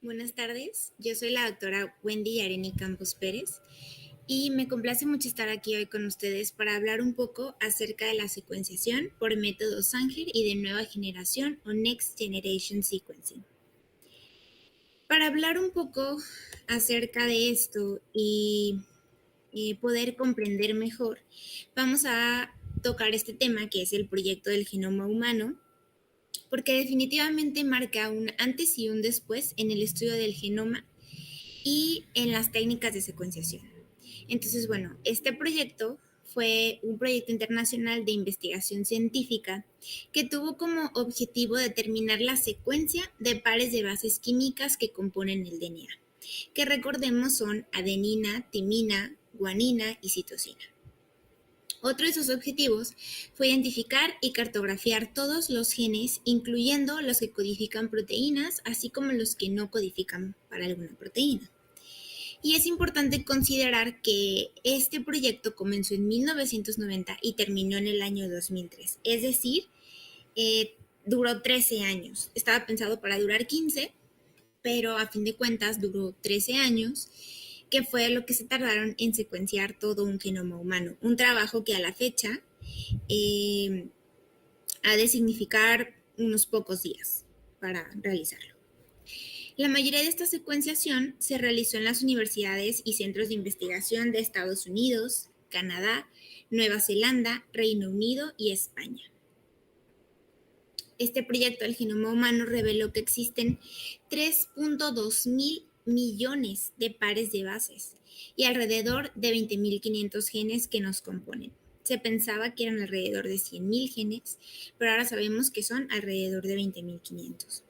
Buenas tardes, yo soy la doctora Wendy Yareni Campos Pérez y me complace mucho estar aquí hoy con ustedes para hablar un poco acerca de la secuenciación por método Sanger y de nueva generación o Next Generation Sequencing. Para hablar un poco acerca de esto y poder comprender mejor, vamos a tocar este tema que es el proyecto del genoma humano, porque definitivamente marca un antes y un después en el estudio del genoma y en las técnicas de secuenciación. Entonces, bueno, este proyecto fue un proyecto internacional de investigación científica que tuvo como objetivo determinar la secuencia de pares de bases químicas que componen el DNA, que recordemos son adenina, timina, guanina y citosina. Otro de sus objetivos fue identificar y cartografiar todos los genes, incluyendo los que codifican proteínas, así como los que no codifican para alguna proteína. Y es importante considerar que este proyecto comenzó en 1990 y terminó en el año 2003. Es decir, duró 13 años. Estaba pensado para durar 15, pero a fin de cuentas duró 13 años, que fue lo que se tardaron en secuenciar todo un genoma humano. Un trabajo que a la fecha eh, ha de significar unos pocos días para realizarlo. La mayoría de esta secuenciación se realizó en las universidades y centros de investigación de Estados Unidos, Canadá, Nueva Zelanda, Reino Unido y España. Este proyecto del genoma humano reveló que existen 3.2 mil millones de pares de bases y alrededor de 20.500 genes que nos componen. Se pensaba que eran alrededor de 100.000 genes, pero ahora sabemos que son alrededor de 20.500.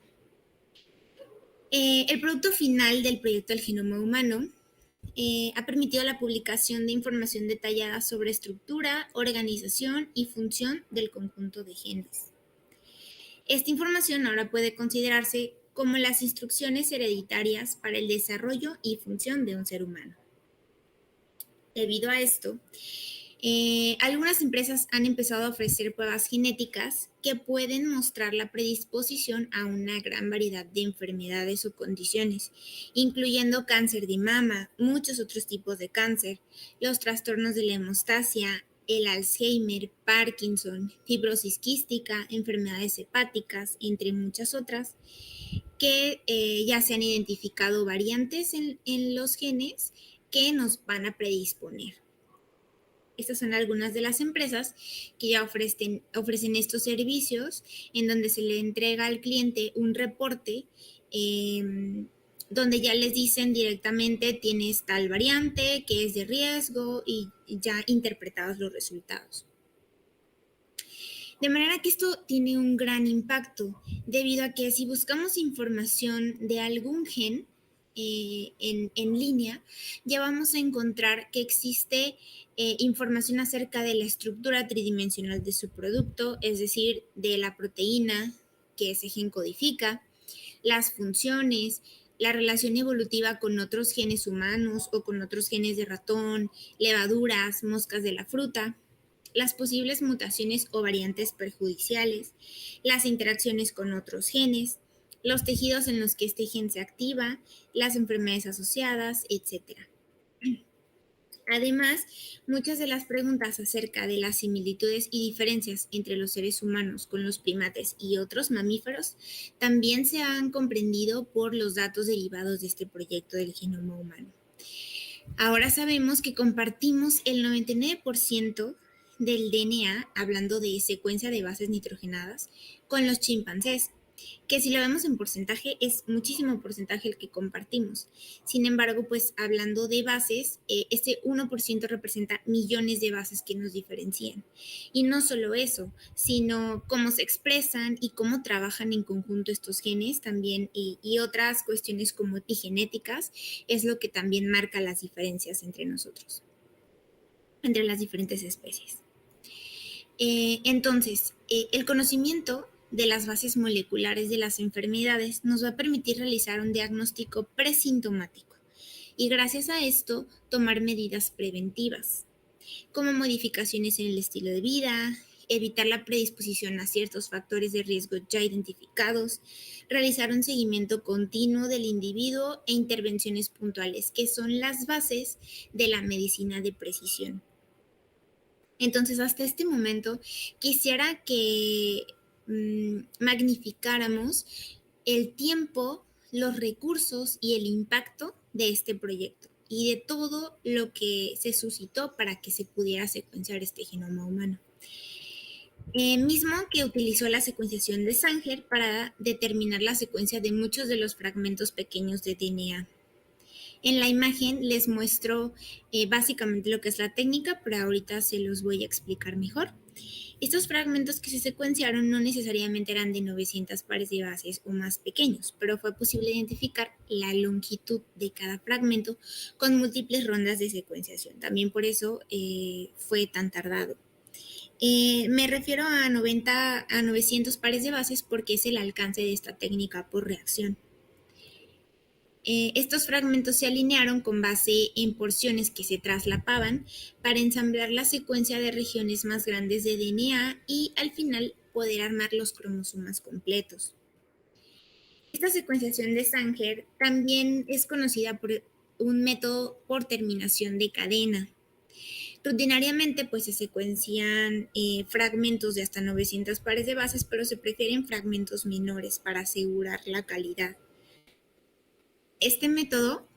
El producto final del proyecto del genoma humano ha permitido la publicación de información detallada sobre estructura, organización y función del conjunto de genes. Esta información ahora puede considerarse como las instrucciones hereditarias para el desarrollo y función de un ser humano. Debido a esto, algunas empresas han empezado a ofrecer pruebas genéticas que pueden mostrar la predisposición a una gran variedad de enfermedades o condiciones, incluyendo cáncer de mama, muchos otros tipos de cáncer, los trastornos de la hemostasia, el Alzheimer, Parkinson, fibrosis quística, enfermedades hepáticas, entre muchas otras, que ya se han identificado variantes en los genes que nos van a predisponer. Estas son algunas de las empresas que ya ofrecen estos servicios en donde se le entrega al cliente un reporte donde ya les dicen directamente tienes tal variante que es de riesgo y ya interpretados los resultados. De manera que esto tiene un gran impacto debido a que si buscamos información de algún gen, en línea, ya vamos a encontrar que existe información acerca de la estructura tridimensional de su producto, es decir, de la proteína que ese gen codifica, las funciones, la relación evolutiva con otros genes humanos o con otros genes de ratón, levaduras, moscas de la fruta, las posibles mutaciones o variantes perjudiciales, las interacciones con otros genes, los tejidos en los que este gen se activa, las enfermedades asociadas, etc. Además, muchas de las preguntas acerca de las similitudes y diferencias entre los seres humanos con los primates y otros mamíferos también se han comprendido por los datos derivados de este proyecto del genoma humano. Ahora sabemos que compartimos el 99% del DNA, hablando de secuencia de bases nitrogenadas, con los chimpancés, que si lo vemos en porcentaje es muchísimo porcentaje el que compartimos. Sin embargo, pues hablando de bases, este 1% representa millones de bases que nos diferencian. Y no solo eso, sino cómo se expresan y cómo trabajan en conjunto estos genes también y otras cuestiones como epigenéticas es lo que también marca las diferencias entre nosotros, entre las diferentes especies. Entonces, el conocimiento de las bases moleculares de las enfermedades nos va a permitir realizar un diagnóstico presintomático y gracias a esto tomar medidas preventivas, como modificaciones en el estilo de vida, evitar la predisposición a ciertos factores de riesgo ya identificados, realizar un seguimiento continuo del individuo e intervenciones puntuales, que son las bases de la medicina de precisión. Entonces, hasta este momento, quisiera que magnificáramos el tiempo, los recursos y el impacto de este proyecto y de todo lo que se suscitó para que se pudiera secuenciar este genoma humano. Mismo que utilizó la secuenciación de Sanger para determinar la secuencia de muchos de los fragmentos pequeños de DNA. En la imagen les muestro básicamente lo que es la técnica, pero ahorita se los voy a explicar mejor. Estos fragmentos que se secuenciaron no necesariamente eran de 900 pares de bases o más pequeños, pero fue posible identificar la longitud de cada fragmento con múltiples rondas de secuenciación. También por eso fue tan tardado. Me refiero a 900 pares de bases porque es el alcance de esta técnica por reacción. Estos fragmentos se alinearon con base en porciones que se traslapaban para ensamblar la secuencia de regiones más grandes de DNA y al final poder armar los cromosomas completos. Esta secuenciación de Sanger también es conocida por un método por terminación de cadena. Rutinariamente pues se secuencian fragmentos de hasta 900 pares de bases, pero se prefieren fragmentos menores para asegurar la calidad. Este método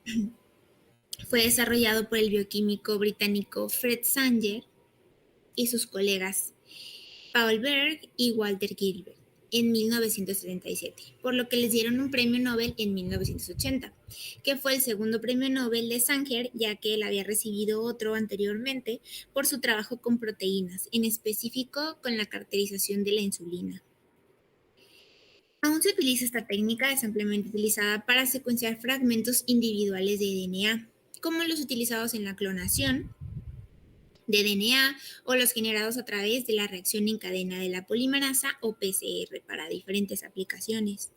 fue desarrollado por el bioquímico británico Fred Sanger y sus colegas Paul Berg y Walter Gilbert en 1977, por lo que les dieron un premio Nobel en 1980, que fue el segundo premio Nobel de Sanger, ya que él había recibido otro anteriormente por su trabajo con proteínas, en específico con la caracterización de la insulina. Aún se utiliza esta técnica, es ampliamente utilizada para secuenciar fragmentos individuales de DNA, como los utilizados en la clonación de DNA o los generados a través de la reacción en cadena de la polimerasa o PCR para diferentes aplicaciones.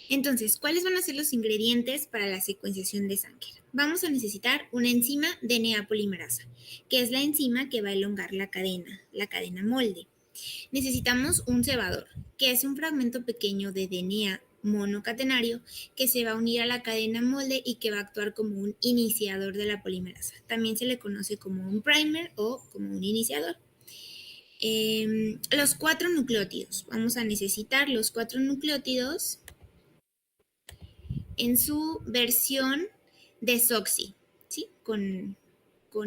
Entonces, ¿cuáles van a ser los ingredientes para la secuenciación de Sanger? Vamos a necesitar una enzima DNA polimerasa, que es la enzima que va a elongar la cadena molde. Necesitamos un cebador, que es un fragmento pequeño de DNA monocatenario que se va a unir a la cadena molde y que va a actuar como un iniciador de la polimerasa. También se le conoce como un primer o como un iniciador. Los 4 nucleótidos. Vamos a necesitar los 4 nucleótidos en su versión desoxi, ¿sí? Con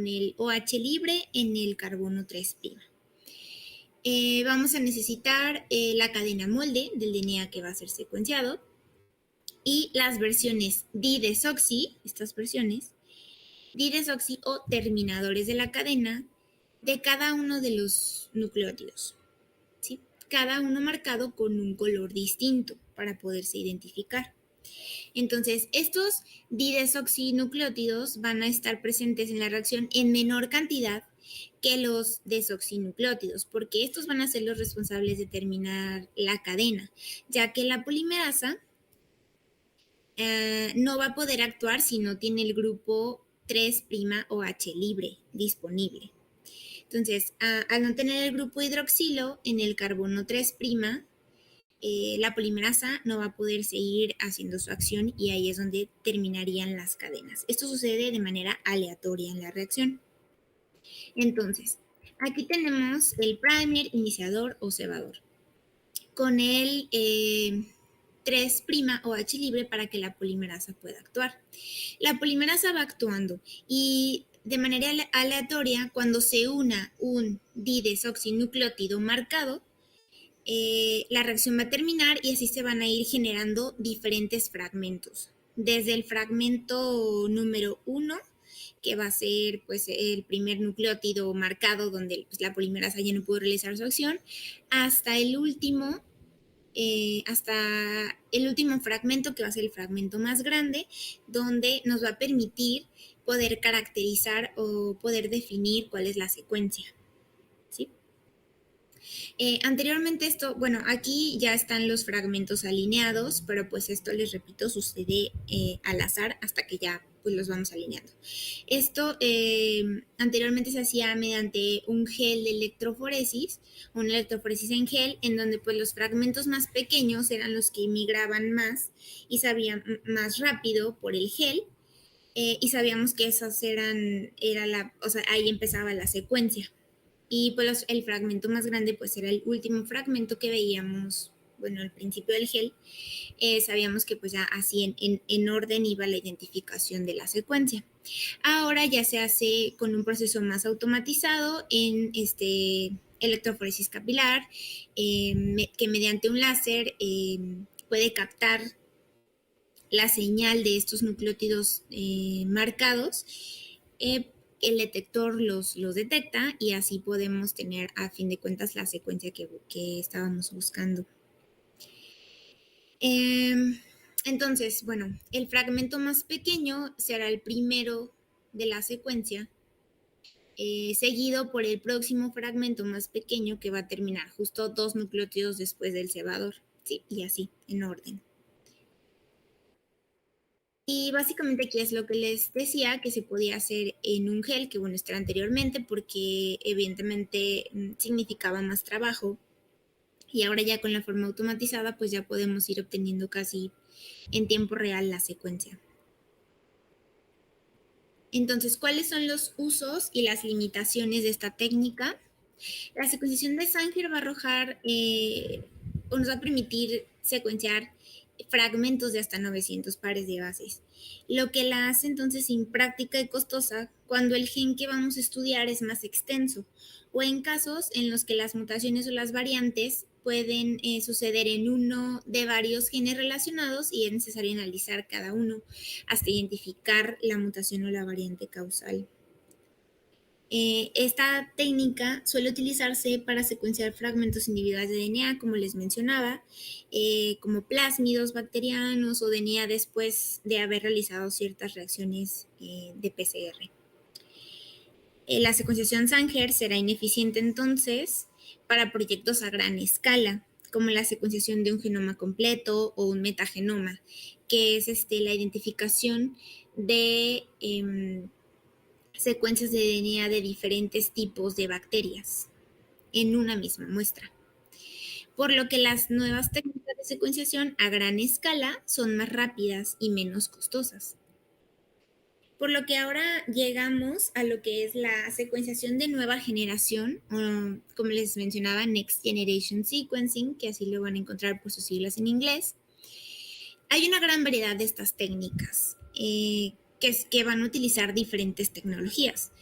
el OH libre en el carbono 3'. Vamos a necesitar la cadena molde del DNA que va a ser secuenciado y las versiones didesoxi, estas versiones, didesoxi o terminadores de la cadena de cada uno de los nucleótidos, ¿sí? Cada uno marcado con un color distinto para poderse identificar. Entonces, estos didesoxinucleótidos van a estar presentes en la reacción en menor cantidad que los desoxinucleótidos, porque estos van a ser los responsables de terminar la cadena, ya que la polimerasa no va a poder actuar si no tiene el grupo 3' OH libre disponible. Entonces, al no tener el grupo hidroxilo en el carbono 3', la polimerasa no va a poder seguir haciendo su acción y ahí es donde terminarían las cadenas. Esto sucede de manera aleatoria en la reacción. Entonces, aquí tenemos el primer, iniciador o cebador con el 3' OH libre para que la polimerasa pueda actuar. La polimerasa va actuando y de manera aleatoria, cuando se una un didesoxinucleótido marcado, la reacción va a terminar y así se van a ir generando diferentes fragmentos. Desde el fragmento número 1, que va a ser pues, el primer nucleótido marcado donde pues, la polimerasa ya no pudo realizar su acción, hasta el último fragmento, que va a ser el fragmento más grande, donde nos va a permitir poder caracterizar o poder definir cuál es la secuencia. ¿Sí? Anteriormente esto, bueno, aquí ya están los fragmentos alineados, pero pues esto, les repito, sucede al azar hasta que ya pues los vamos alineando. Esto anteriormente se hacía mediante un gel de electroforesis, una electroforesis en gel, en donde pues los fragmentos más pequeños eran los que migraban más y sabían más rápido por el gel, y sabíamos que esos o sea, ahí empezaba la secuencia. Y pues el fragmento más grande pues era el último fragmento que veíamos, bueno, al principio del gel. Sabíamos que pues ya así en orden iba la identificación de la secuencia. Ahora ya se hace con un proceso más automatizado en electroforesis capilar, que mediante un láser puede captar la señal de estos nucleótidos marcados. El detector los detecta y así podemos tener a fin de cuentas la secuencia que estábamos buscando. Entonces, bueno, el fragmento más pequeño será el primero de la secuencia, seguido por el próximo fragmento más pequeño que va a terminar justo 2 nucleótidos después del cebador, ¿sí? Y así, en orden. Y básicamente aquí es lo que les decía, que se podía hacer en un gel, que bueno, esto era anteriormente, porque evidentemente significaba más trabajo. Y ahora ya con la forma automatizada, pues ya podemos ir obteniendo casi en tiempo real la secuencia. Entonces, ¿cuáles son los usos y las limitaciones de esta técnica? La secuenciación de Sanger va a arrojar o nos va a permitir secuenciar fragmentos de hasta 900 pares de bases, lo que la hace entonces impráctica y costosa cuando el gen que vamos a estudiar es más extenso, o en casos en los que las mutaciones o las variantes pueden suceder en uno de varios genes relacionados y es necesario analizar cada uno hasta identificar la mutación o la variante causal. Esta técnica suele utilizarse para secuenciar fragmentos individuales de DNA, como les mencionaba, como plásmidos bacterianos o DNA después de haber realizado ciertas reacciones de PCR. La secuenciación Sanger será ineficiente entonces para proyectos a gran escala, como la secuenciación de un genoma completo o un metagenoma, que es la identificación de secuencias de DNA de diferentes tipos de bacterias en una misma muestra. Por lo que las nuevas técnicas de secuenciación a gran escala son más rápidas y menos costosas. Por lo que ahora llegamos a lo que es la secuenciación de nueva generación, como les mencionaba, Next Generation Sequencing, que así lo van a encontrar por sus siglas en inglés. Hay una gran variedad de estas técnicas que van a utilizar diferentes tecnologías.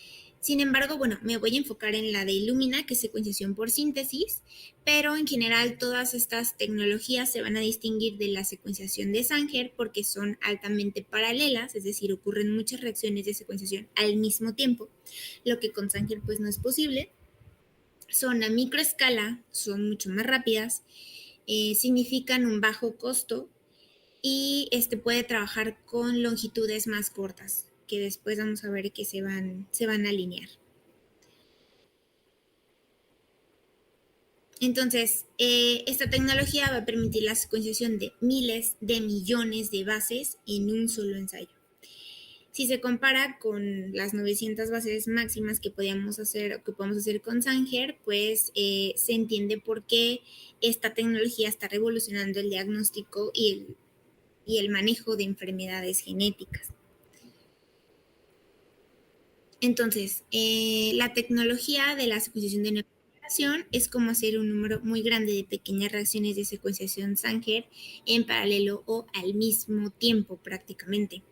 Sin embargo, bueno, me voy a enfocar en la de Illumina, que es secuenciación por síntesis, pero en general todas estas tecnologías se van a distinguir de la secuenciación de Sanger porque son altamente paralelas, es decir, ocurren muchas reacciones de secuenciación al mismo tiempo, lo que con Sanger pues no es posible. Son a microescala, son mucho más rápidas, significan un bajo costo y puede trabajar con longitudes más cortas, que después vamos a ver que se van a alinear. Entonces, esta tecnología va a permitir la secuenciación de miles de millones de bases en un solo ensayo. Si se compara con las 900 bases máximas que podemos hacer con Sanger, pues se entiende por qué esta tecnología está revolucionando el diagnóstico y el manejo de enfermedades genéticas. Entonces, la tecnología de la secuenciación de nueva generación es como hacer un número muy grande de pequeñas reacciones de secuenciación Sanger en paralelo o al mismo tiempo prácticamente.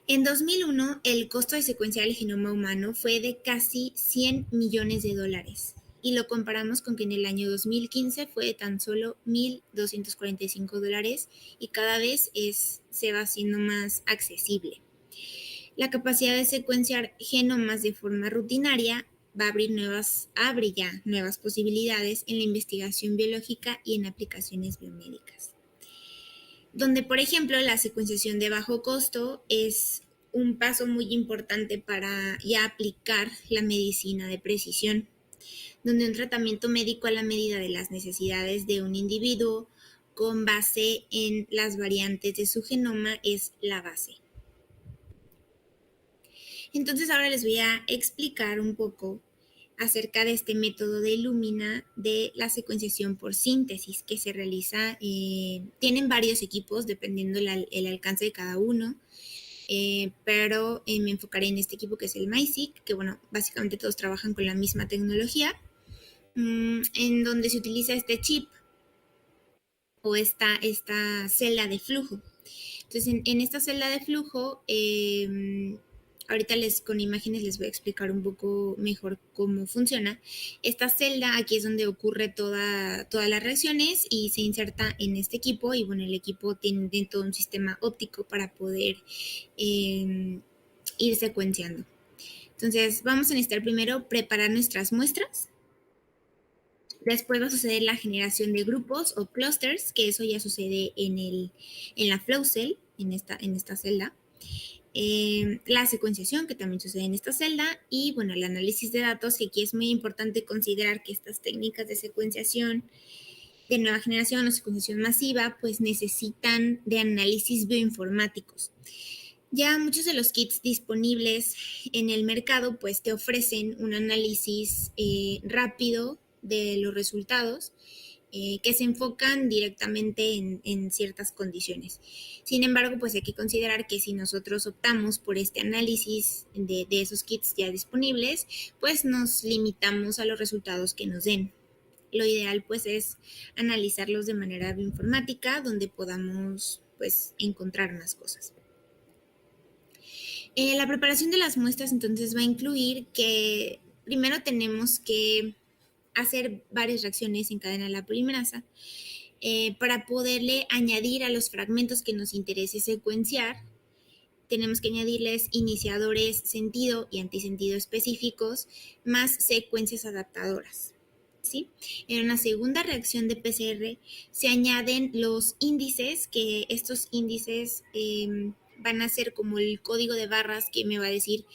En 2001, el costo de secuenciar el genoma humano fue de casi 100 millones de dólares y lo comparamos con que en el año 2015 fue de tan solo 1.245 dólares y cada vez se va haciendo más accesible. La capacidad de secuenciar genomas de forma rutinaria abre ya nuevas posibilidades en la investigación biológica y en aplicaciones biomédicas. Donde, por ejemplo, la secuenciación de bajo costo es un paso muy importante para ya aplicar la medicina de precisión, donde un tratamiento médico a la medida de las necesidades de un individuo con base en las variantes de su genoma es la base. Entonces ahora les voy a explicar un poco acerca de este método de Illumina de la secuenciación por síntesis que se realiza. Tienen varios equipos dependiendo el alcance de cada uno, pero me enfocaré en este equipo que es el MySeq, que bueno, básicamente todos trabajan con la misma tecnología, en donde se utiliza este chip o esta celda de flujo. Entonces, en esta celda de flujo, ahorita con imágenes les voy a explicar un poco mejor cómo funciona. Esta celda, aquí es donde ocurre todas las reacciones y se inserta en este equipo. Y bueno, el equipo tiene todo un sistema óptico para poder ir secuenciando. Entonces, vamos a necesitar primero preparar nuestras muestras. Después va a suceder la generación de grupos o clusters, que eso ya sucede en la flow cell, en esta celda. La secuenciación, que también sucede en esta celda, y bueno, el análisis de datos, que aquí es muy importante considerar que estas técnicas de secuenciación de nueva generación o secuenciación masiva, pues necesitan de análisis bioinformáticos. Ya muchos de los kits disponibles en el mercado, pues te ofrecen un análisis rápido de los resultados, que se enfocan directamente en ciertas condiciones. Sin embargo, pues hay que considerar que si nosotros optamos por este análisis de esos kits ya disponibles, pues nos limitamos a los resultados que nos den. Lo ideal pues es analizarlos de manera bioinformática, donde podamos pues encontrar más cosas. La preparación de las muestras entonces va a incluir que primero tenemos que hacer varias reacciones en cadena de la polimerasa para poderle añadir a los fragmentos que nos interese secuenciar. Tenemos que añadirles iniciadores sentido y antisentido específicos, más secuencias adaptadoras. ¿Sí? En una segunda reacción de PCR se añaden los índices, que estos índices van a ser como el código de barras que me va a decir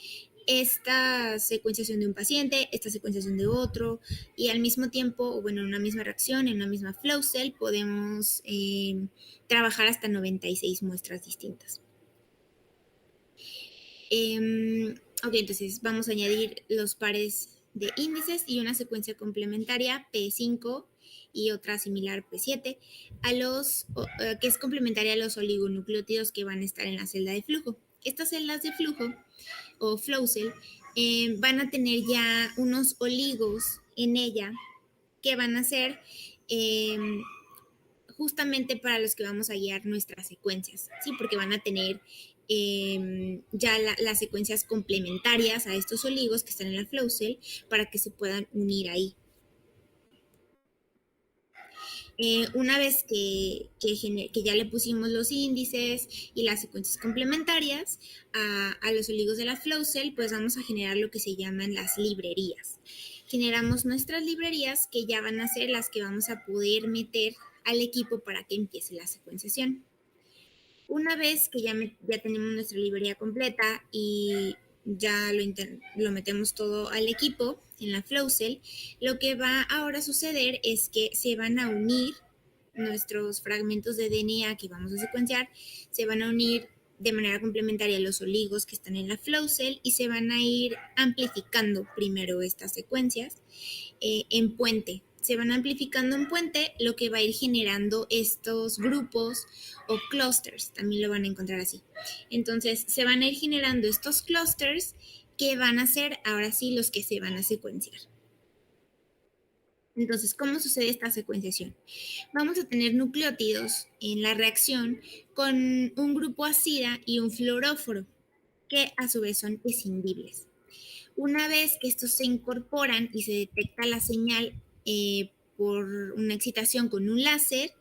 esta secuenciación de un paciente, esta secuenciación de otro, y al mismo tiempo, o bueno, en una misma reacción, en una misma flow cell, podemos trabajar hasta 96 muestras distintas. Ok, entonces vamos a añadir los pares de índices y una secuencia complementaria P5 y otra similar P7 que es complementaria a los oligonucleótidos que van a estar en la celda de flujo. Estas celdas de flujo o flow cell van a tener ya unos oligos en ella que van a ser justamente para los que vamos a guiar nuestras secuencias, ¿sí? Porque van a tener ya las secuencias complementarias a estos oligos que están en la flow cell para que se puedan unir ahí. Una vez que ya le pusimos los índices y las secuencias complementarias a los oligos de la flow cell, pues vamos a generar lo que se llaman las librerías. Generamos nuestras librerías que ya van a ser las que vamos a poder meter al equipo para que empiece la secuenciación. Una vez que ya tenemos nuestra librería completa y ya lo metemos todo al equipo en la flow cell, lo que va ahora a suceder es que se van a unir nuestros fragmentos de DNA que vamos a secuenciar, se van a unir de manera complementaria a los oligos que están en la flow cell y se van a ir amplificando primero estas secuencias en puente. Se van amplificando en puente, lo que va a ir generando estos grupos o clusters, también lo van a encontrar así. Entonces, se van a ir generando estos clusters que van a ser ahora sí los que se van a secuenciar. Entonces, ¿cómo sucede esta secuenciación? Vamos a tener nucleótidos en la reacción con un grupo acida y un fluoróforo, que a su vez son escindibles. Una vez que estos se incorporan y se detecta la señal por una excitación con un láser,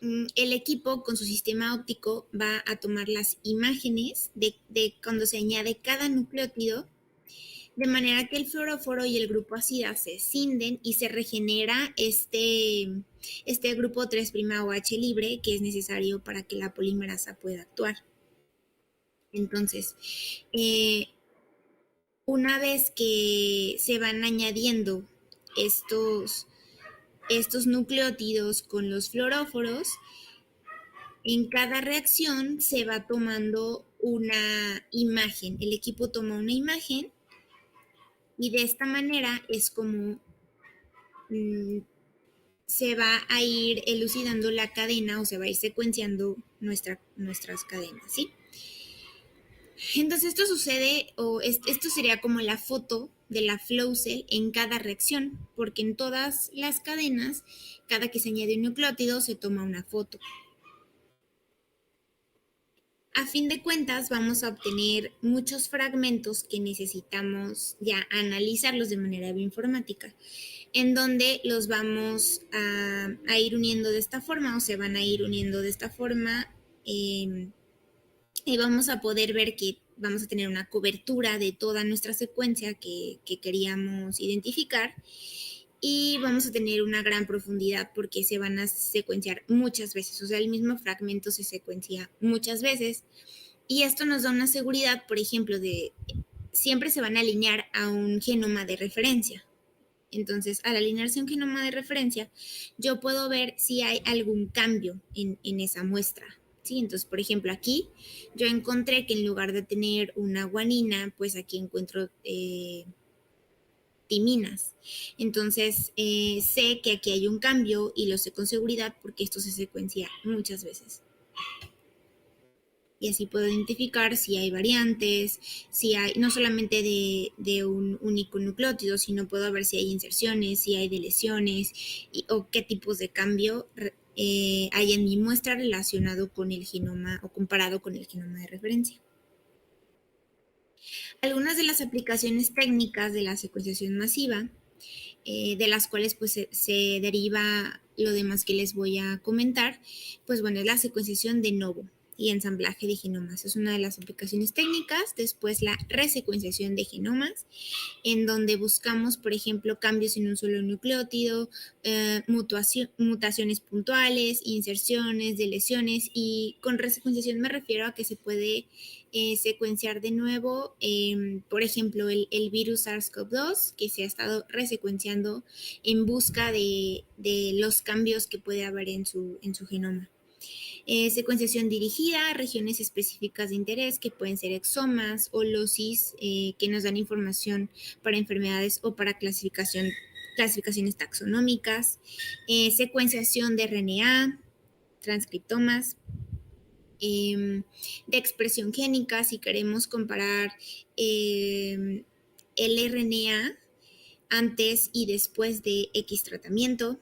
el equipo con su sistema óptico va a tomar las imágenes de cuando se añade cada nucleótido, de manera que el fluoróforo y el grupo ácida se escinden y se regenera este grupo 3' OH libre que es necesario para que la polimerasa pueda actuar. Entonces, una vez que se van añadiendo estos nucleótidos con los fluoróforos, en cada reacción se va tomando una imagen. El equipo toma una imagen y de esta manera es como mm, se va a ir elucidando la cadena o se va a ir secuenciando nuestras cadenas, ¿sí? Entonces esto sucede, esto sería como la foto de la flow cell en cada reacción, porque en todas las cadenas, cada que se añade un nucleótido, se toma una foto. A fin de cuentas, vamos a obtener muchos fragmentos que necesitamos ya analizarlos de manera bioinformática, en donde los vamos a ir uniendo de esta forma o se van a ir uniendo de esta forma. Y vamos a poder ver que vamos a tener una cobertura de toda nuestra secuencia que queríamos identificar y vamos a tener una gran profundidad porque se van a secuenciar muchas veces, o sea, el mismo fragmento se secuencia muchas veces y esto nos da una seguridad, por ejemplo, de siempre se van a alinear a un genoma de referencia. Entonces, al alinearse a un genoma de referencia, yo puedo ver si hay algún cambio en esa muestra. ¿Sí? Entonces, por ejemplo, aquí yo encontré que en lugar de tener una guanina, pues aquí encuentro timinas. Entonces, sé que aquí hay un cambio y lo sé con seguridad porque esto se secuencia muchas veces. Y así puedo identificar si hay variantes, si hay, no solamente de un único nucleótido, sino puedo ver si hay inserciones, si hay deleciones o qué tipos de cambio hay en mi muestra relacionado con el genoma o comparado con el genoma de referencia. Algunas de las aplicaciones técnicas de la secuenciación masiva, de las cuales pues se deriva lo demás que les voy a comentar, pues bueno, es la secuenciación de novo y ensamblaje de genomas. Es una de las aplicaciones técnicas. Después la resecuenciación de genomas, en donde buscamos, por ejemplo, cambios en un solo nucleótido, mutaciones puntuales, inserciones, deleciones, y con resecuenciación me refiero a que se puede secuenciar de nuevo, por ejemplo, el virus SARS-CoV-2, que se ha estado resecuenciando en busca de los cambios que puede haber en su genoma. Secuenciación dirigida a regiones específicas de interés que pueden ser exomas o losis, que nos dan información para enfermedades o para clasificaciones taxonómicas. Secuenciación de RNA, transcriptomas, de expresión génica si queremos comparar el RNA antes y después de X tratamiento.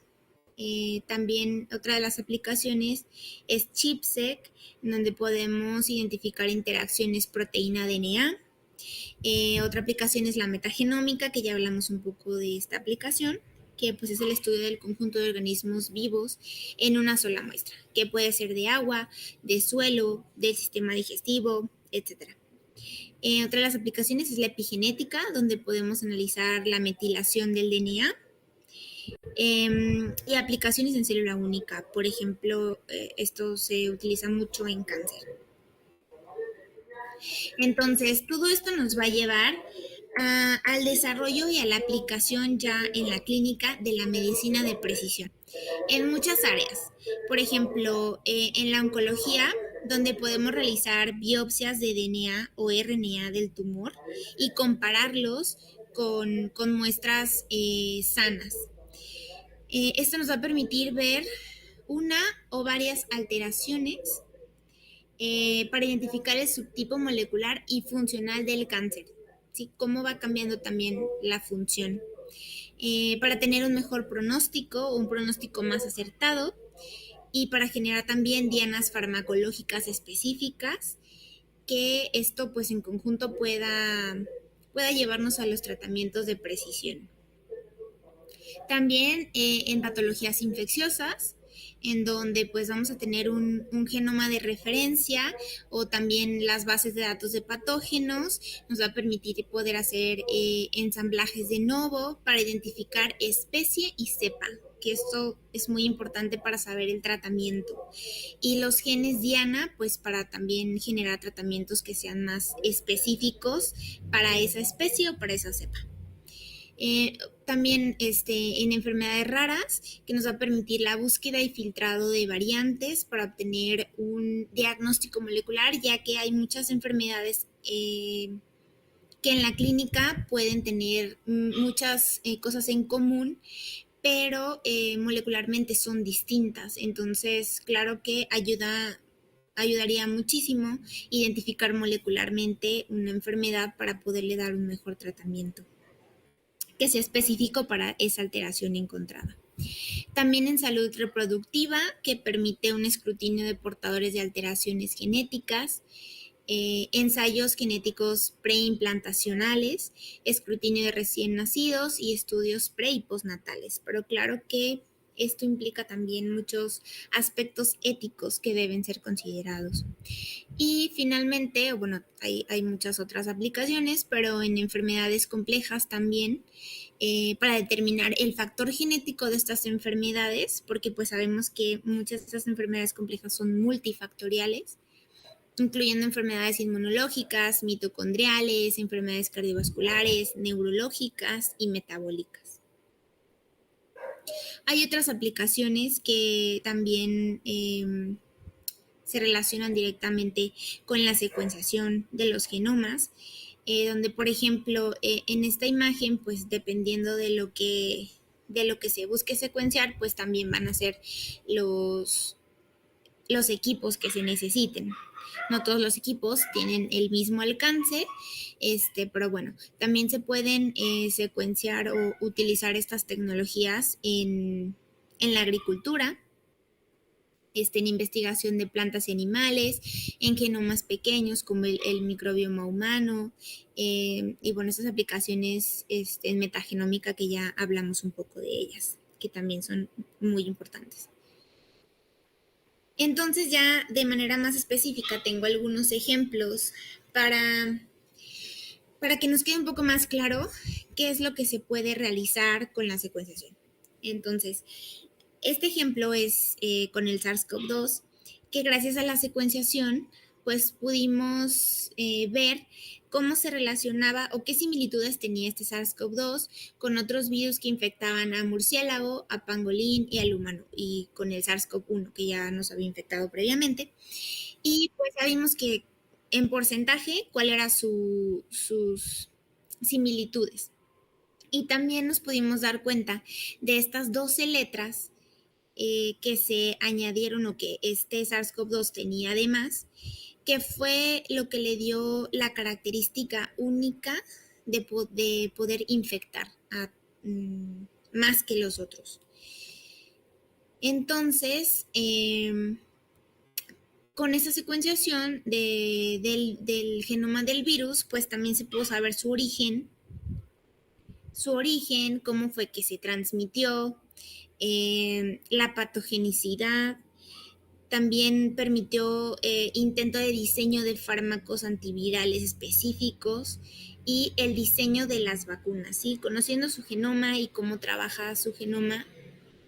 También otra de las aplicaciones es ChIP-seq, donde podemos identificar interacciones proteína-DNA. Otra aplicación es la metagenómica, que ya hablamos un poco de esta aplicación, que pues es el estudio del conjunto de organismos vivos en una sola muestra, que puede ser de agua, de suelo, del sistema digestivo, etc. Otra de las aplicaciones es la epigenética, donde podemos analizar la metilación del DNA. Y aplicaciones en célula única. Por ejemplo, esto se utiliza mucho en cáncer. Entonces, todo esto nos va a llevar al desarrollo y a la aplicación ya en la clínica de la medicina de precisión en muchas áreas. Por ejemplo, en la oncología, donde podemos realizar biopsias de DNA o RNA del tumor y compararlos con muestras sanas. Esto nos va a permitir ver una o varias alteraciones para identificar el subtipo molecular y funcional del cáncer, ¿sí? Cómo va cambiando también la función. Para tener un mejor pronóstico, un pronóstico más acertado y para generar también dianas farmacológicas específicas, que esto pues en conjunto pueda llevarnos a los tratamientos de precisión. También en patologías infecciosas, en donde pues vamos a tener un genoma de referencia o también las bases de datos de patógenos, nos va a permitir poder hacer ensamblajes de novo para identificar especie y cepa, que esto es muy importante para saber el tratamiento. Y los genes Diana, pues para también generar tratamientos que sean más específicos para esa especie o para esa cepa. También en enfermedades raras, que nos va a permitir la búsqueda y filtrado de variantes para obtener un diagnóstico molecular, ya que hay muchas enfermedades que en la clínica pueden tener muchas cosas en común, pero molecularmente son distintas. Entonces, claro que ayudaría muchísimo identificar molecularmente una enfermedad para poderle dar un mejor tratamiento que sea específico para esa alteración encontrada. También en salud reproductiva, que permite un escrutinio de portadores de alteraciones genéticas, ensayos genéticos preimplantacionales, escrutinio de recién nacidos y estudios pre y postnatales. Pero claro que esto implica también muchos aspectos éticos que deben ser considerados. Y finalmente, bueno, hay muchas otras aplicaciones, pero en enfermedades complejas también, para determinar el factor genético de estas enfermedades, porque pues sabemos que muchas de estas enfermedades complejas son multifactoriales, incluyendo enfermedades inmunológicas, mitocondriales, enfermedades cardiovasculares, neurológicas y metabólicas. Hay otras aplicaciones que también se relacionan directamente con la secuenciación de los genomas, donde por ejemplo en esta imagen, pues dependiendo de lo que se busque secuenciar, pues también van a ser los equipos que se necesiten. No todos los equipos tienen el mismo alcance, pero bueno, también se pueden secuenciar o utilizar estas tecnologías en la agricultura, en investigación de plantas y animales, en genomas pequeños como el microbioma humano, y bueno, estas aplicaciones en metagenómica que ya hablamos un poco de ellas, que también son muy importantes. Entonces ya de manera más específica tengo algunos ejemplos para, para que nos quede un poco más claro qué es lo que se puede realizar con la secuenciación. Entonces, este ejemplo es con el SARS-CoV-2, que gracias a la secuenciación, pues pudimos ver cómo se relacionaba o qué similitudes tenía este SARS-CoV-2 con otros virus que infectaban a murciélago, a pangolín y al humano, y con el SARS-CoV-1 que ya nos había infectado previamente. Y pues ya vimos que en porcentaje cuál eran sus similitudes. Y también nos pudimos dar cuenta de estas 12 letras que se añadieron o que este SARS-CoV-2 tenía además, que fue lo que le dio la característica única de poder infectar más que los otros. Entonces, con esa secuenciación del genoma del virus, pues también se pudo saber su origen, cómo fue que se transmitió, la patogenicidad. También permitió intento de diseño de fármacos antivirales específicos y el diseño de las vacunas, ¿sí? Conociendo su genoma y cómo trabaja su genoma,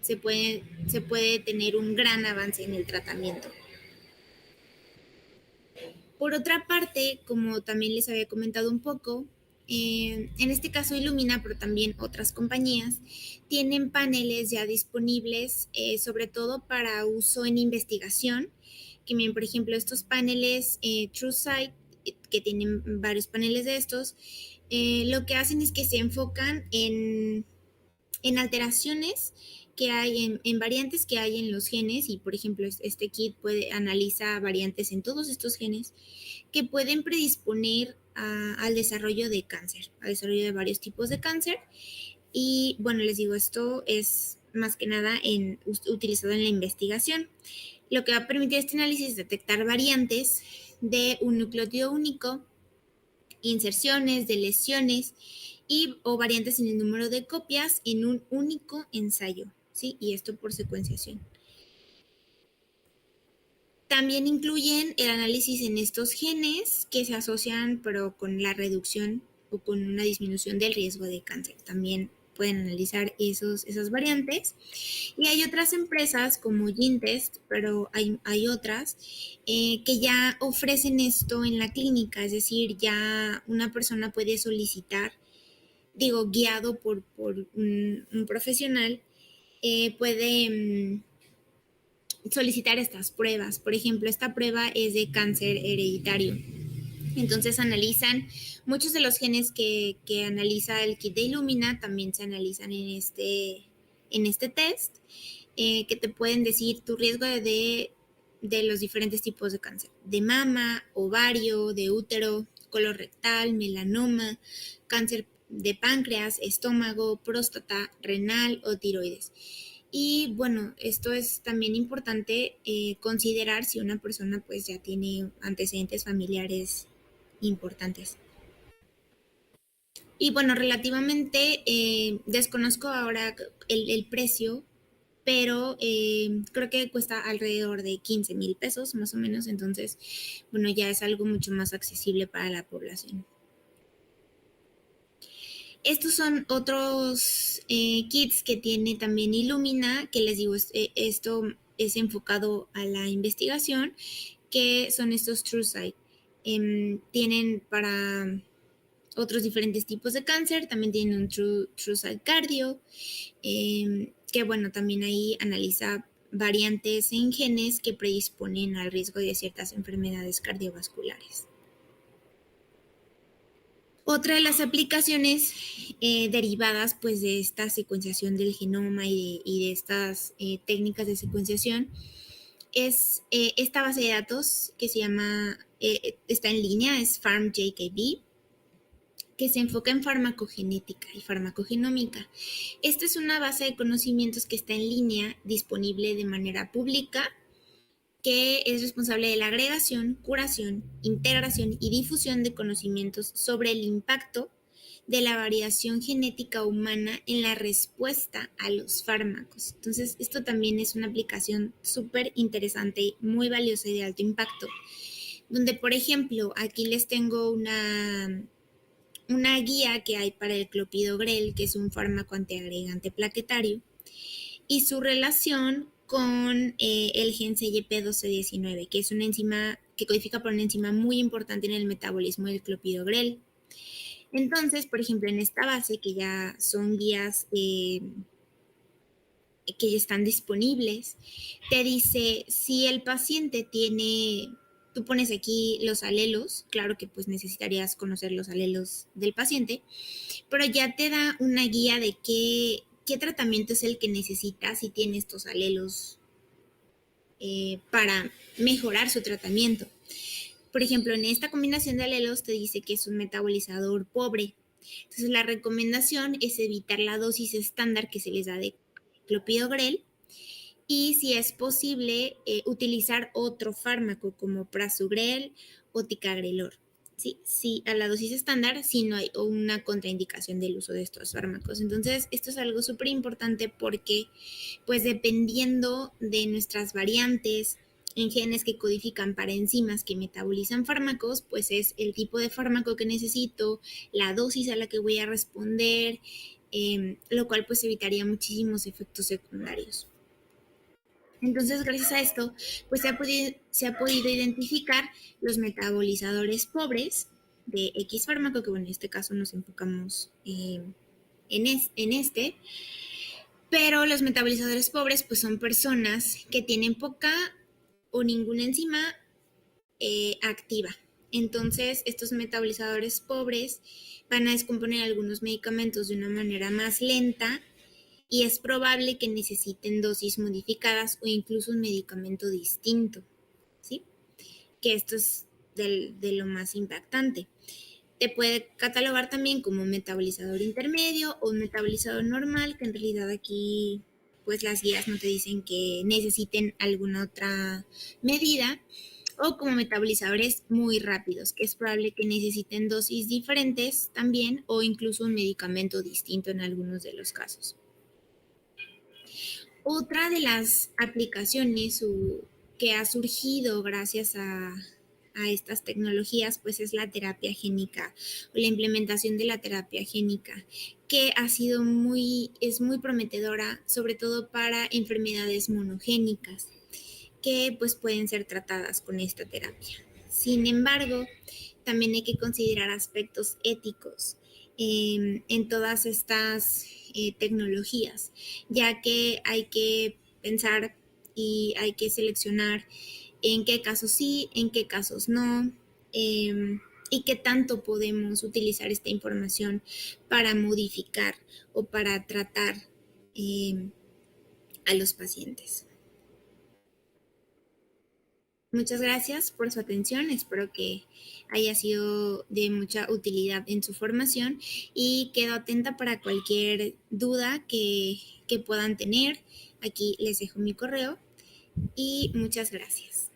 se puede tener un gran avance en el tratamiento. Por otra parte, como también les había comentado un poco, en este caso Illumina, pero también otras compañías, tienen paneles ya disponibles, sobre todo para uso en investigación, que miren, por ejemplo, estos paneles TrueSight, que tienen varios paneles de estos, lo que hacen es que se enfocan en alteraciones que hay en variantes que hay en los genes, y por ejemplo este kit analiza variantes en todos estos genes que pueden predisponer al desarrollo de cáncer, al desarrollo de varios tipos de cáncer. Y bueno, les digo, esto es más que nada utilizado en la investigación. Lo que va a permitir este análisis es detectar variantes de un nucleótido único, inserciones, deleciones o variantes en el número de copias en un único ensayo, ¿sí? Y esto por secuenciación. También incluyen el análisis en estos genes que se asocian pero con la reducción o con una disminución del riesgo de cáncer. También pueden analizar esas variantes. Y hay otras empresas como GenTest, pero hay otras que ya ofrecen esto en la clínica, es decir, ya una persona puede solicitar guiado por un profesional, puede solicitar estas pruebas. Por ejemplo, esta prueba es de cáncer hereditario. Entonces analizan muchos de los genes que analiza el kit de Illumina, también se analizan en este test, que te pueden decir tu riesgo de los diferentes tipos de cáncer, de mama, ovario, de útero, colorectal, melanoma, cáncer de páncreas, estómago, próstata, renal o tiroides. Y bueno, esto es también importante considerar si una persona pues ya tiene antecedentes familiares importantes. Y bueno, relativamente desconozco ahora el precio, pero creo que cuesta alrededor de 15,000 pesos más o menos, entonces, bueno, ya es algo mucho más accesible para la población. Estos son otros kits que tiene también Illumina, que les digo, esto es enfocado a la investigación, que son estos TrueSight. Tienen para otros diferentes tipos de cáncer, también tienen un TrueSight Cardio, que bueno, también ahí analiza variantes en genes que predisponen al riesgo de ciertas enfermedades cardiovasculares. Otra de las aplicaciones derivadas pues de esta secuenciación del genoma y de estas técnicas de secuenciación es esta base de datos que se llama, está en línea, es PharmJKB, que se enfoca en farmacogenética y farmacogenómica. Esta es una base de conocimientos que está en línea, disponible de manera pública, que es responsable de la agregación, curación, integración y difusión de conocimientos sobre el impacto de la variación genética humana en la respuesta a los fármacos. Entonces, esto también es una aplicación súper interesante, muy valiosa y de alto impacto, donde, por ejemplo, aquí les tengo una guía que hay para el clopidogrel, que es un fármaco antiagregante plaquetario, y su relación con el gen CYP1219, que es una enzima que codifica por una enzima muy importante en el metabolismo del clopidogrel. Entonces, por ejemplo, en esta base, que ya son guías que ya están disponibles, te dice si el paciente tiene, tú pones aquí los alelos, claro que pues necesitarías conocer los alelos del paciente, pero ya te da una guía de qué tratamiento es el que necesita si tiene estos alelos para mejorar su tratamiento. Por ejemplo, en esta combinación de alelos te dice que es un metabolizador pobre. Entonces, la recomendación es evitar la dosis estándar que se les da de clopidogrel y, si es posible, utilizar otro fármaco como prasugrel o ticagrelor. Sí, a la dosis estándar, si no hay una contraindicación del uso de estos fármacos. Entonces, esto es algo súper importante porque, pues, dependiendo de nuestras variantes en genes que codifican para enzimas que metabolizan fármacos, pues es el tipo de fármaco que necesito, la dosis a la que voy a responder, lo cual pues evitaría muchísimos efectos secundarios. Entonces, gracias a esto, pues se ha podido identificar los metabolizadores pobres de X fármaco, que bueno, en este caso nos enfocamos en este, pero los metabolizadores pobres pues son personas que tienen poca o ninguna enzima activa. Entonces, estos metabolizadores pobres van a descomponer algunos medicamentos de una manera más lenta y es probable que necesiten dosis modificadas o incluso un medicamento distinto, ¿sí? Que esto es de lo más impactante. Te puede catalogar también como un metabolizador intermedio o un metabolizador normal, que en realidad aquí pues las guías no te dicen que necesiten alguna otra medida, o como metabolizadores muy rápidos, que es probable que necesiten dosis diferentes también o incluso un medicamento distinto en algunos de los casos. Otra de las aplicaciones que ha surgido gracias a estas tecnologías, pues es la terapia génica o la implementación de la terapia génica, que es muy prometedora, sobre todo para enfermedades monogénicas, que pues pueden ser tratadas con esta terapia. Sin embargo, también hay que considerar aspectos éticos en todas estas tecnologías, ya que hay que pensar y hay que seleccionar en qué casos sí, en qué casos no, y qué tanto podemos utilizar esta información para modificar o para tratar eh, a los pacientes. Muchas gracias por su atención. Espero que haya sido de mucha utilidad en su formación y quedo atenta para cualquier duda que puedan tener. Aquí les dejo mi correo y muchas gracias.